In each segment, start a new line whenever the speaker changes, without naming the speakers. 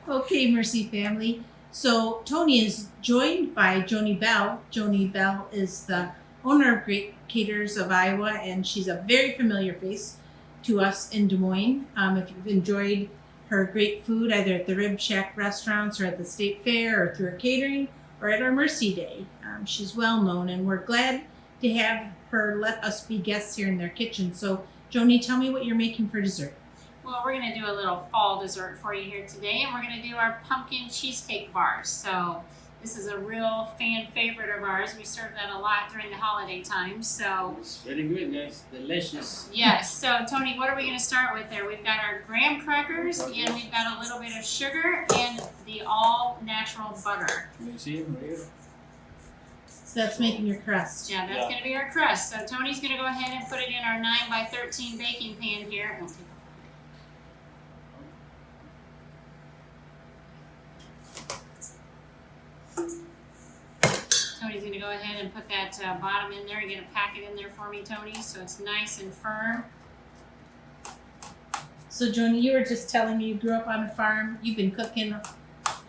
Okay, Mercy family. So Tony is joined by Joni Bell. Joni Bell is the owner of Great Caters of Iowa, and she's a very familiar face to us in Des Moines. If you've enjoyed her great food, either at the Rib Shack restaurants or at the State Fair or through her catering or at our Mercy Day, she's well known, and we're glad to have her let us be guests here in their kitchen. So Joni, tell me what you're making for dessert.
Well, we're going to do a little fall dessert for you here today, and we're going to do our pumpkin cheesecake bars. So this is a real fan favorite of ours. We serve that a lot during the holiday time. So
It's very good, guys. Delicious.
yes. So Tony, what are we going to start with there? We've got our graham crackers, and we've got a little bit of sugar and the all natural butter.
You see it right here?
So that's making your crust.
Yeah, that's going to be our crust. So Tony's going to go ahead and put it in our 9 by 13 baking pan here. Tony's going to go ahead and put that bottom in there. You're going to pack it in there for me, Tony, so it's nice and firm.
So Joni, you were just telling me you grew up on a farm. You've been cooking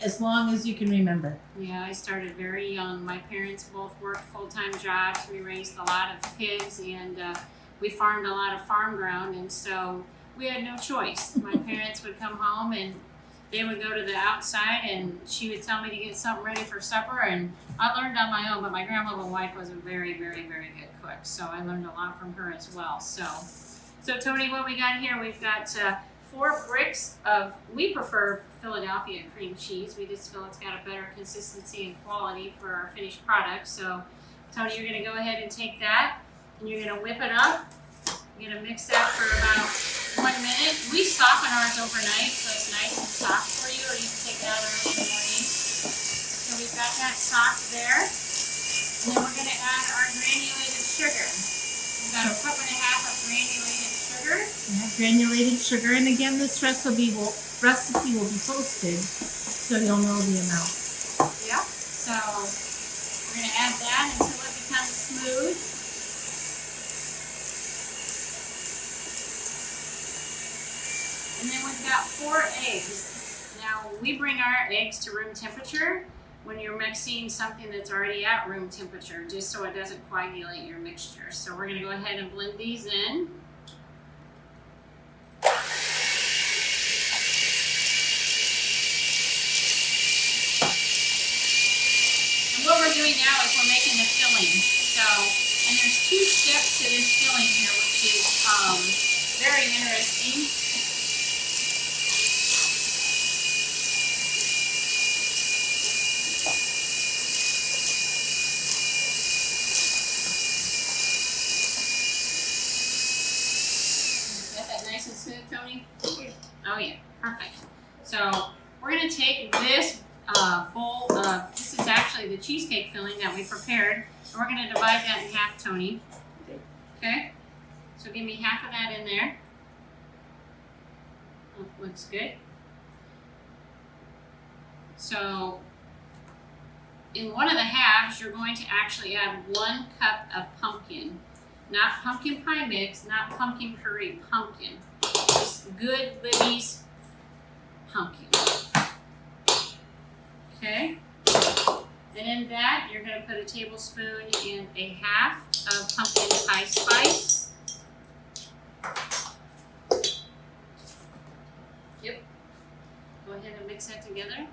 as long as you can remember.
Yeah, I started very young. My parents both worked full-time jobs. We raised a lot of kids, and we farmed a lot of farm ground, and so we had no choice. My parents would come home, and they would go to the outside, and she would tell me to get something ready for supper, and I learned on my own, but my grandmother wife was a very, very, very good cook, so I learned a lot from her as well. So Tony, what we got here, we've got 4 bricks of, we prefer Philadelphia cream cheese. We just feel it's got a better consistency and quality for our finished product. So Tony, you're going to go ahead and take that, and you're going to whip it up. You're going to mix that for about 1 minute. We soften ours overnight, so it's nice and soft for you, or you can take it out early in the morning. So we've got that soft there. And then we're going to add our granulated sugar. We've got 1.5 cups of granulated sugar.
Granulated sugar, and again, this recipe will be posted, so you'll know the amount.
Yep. So we're going to add that until it becomes smooth. And then we've got 4 eggs. Now, we bring our eggs to room temperature when you're mixing something that's already at room temperature, just so it doesn't coagulate your mixture. So we're going to go ahead and blend these in. And what we're doing now is we're making the filling. So, and there's 2 steps to this filling here, which is very interesting. Nice and smooth, Tony? Oh yeah, perfect. So we're going to take this bowl of, this is actually the cheesecake filling that we prepared, and we're going to divide that in half, Tony. Okay? So give me half of that in there. Oh, looks good. So in one of the halves, you're going to actually add 1 cup of pumpkin. Not pumpkin pie mix, not pumpkin puree, pumpkin. Just good Libby's pumpkin. Okay? And in that, you're going to put a tablespoon and a half of pumpkin pie spice. Yep. Go ahead and mix that together.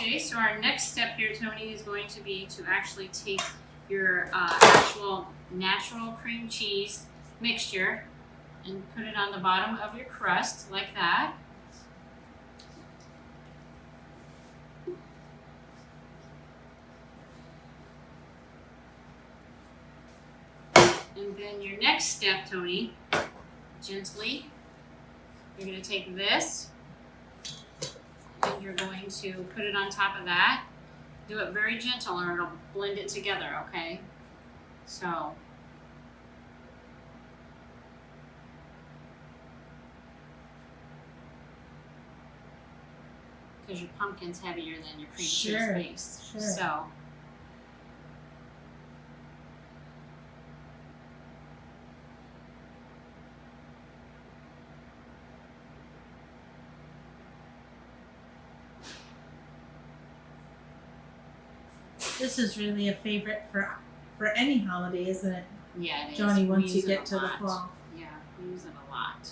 Okay, so our next step here, Tony, is going to be to actually take your actual natural cream cheese mixture and put it on the bottom of your crust like that. And then your next step, Tony, gently, you're going to take this and you're going to put it on top of that. do it very gentle or it'll blend it together, okay? So. Because your pumpkin's heavier than your cream cheese base.
Sure.
So.
This is really a favorite for any holiday, isn't it,
Yeah, it is.
Joni,
We
once you
use it
get
a
to the
lot.
fall?
Yeah, we use it a lot.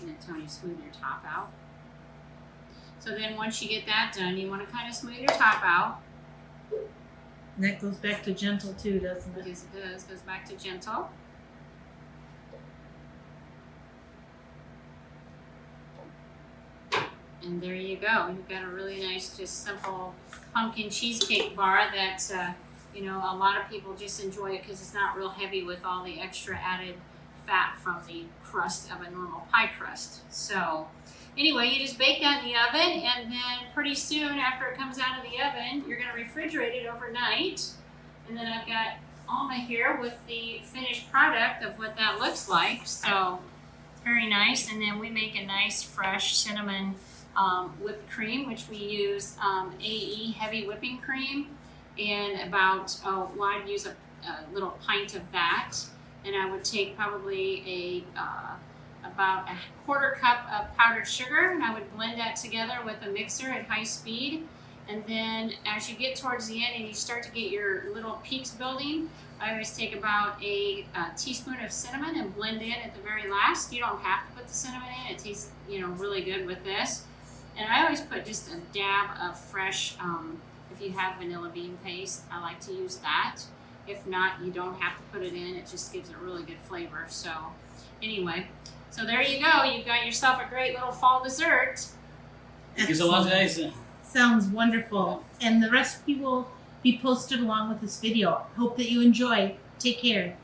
And then Tony, smooth your top out. So then once you get that done, you want to kind of smooth your top out.
And that goes back to gentle too, doesn't it?
Yes, it does. Goes back to gentle. And there you go. You've got a really nice, just simple pumpkin cheesecake bar that, you know, a lot of people just enjoy it because it's not real heavy with all the extra added fat from the crust of a normal pie crust. So anyway, you just bake that in the oven, and then pretty soon after it comes out of the oven, you're going to refrigerate it overnight. And then I've got Alma here with the finished product of what that looks like. So it's very nice. And then we make a nice fresh cinnamon whipped cream, which we use AE heavy whipping cream, and about, I'd use a little pint of that. And I would take probably about a quarter cup of powdered sugar, and I would blend that together with a mixer at high speed. And then as you get towards the end and you start to get your little peaks building, I always take about a teaspoon of cinnamon and blend in at the very last. You don't have to put the cinnamon in. It tastes, you know, really good with this. And I always put just a dab of fresh, if you have vanilla bean paste, I like to use that. If not, you don't have to put it in. It just gives it really good flavor. So anyway, so there you go. You've got yourself a great little fall dessert.
Thank you so much, guys.
Sounds wonderful. And the recipe will be posted along with this video. Hope that you enjoy. Take care.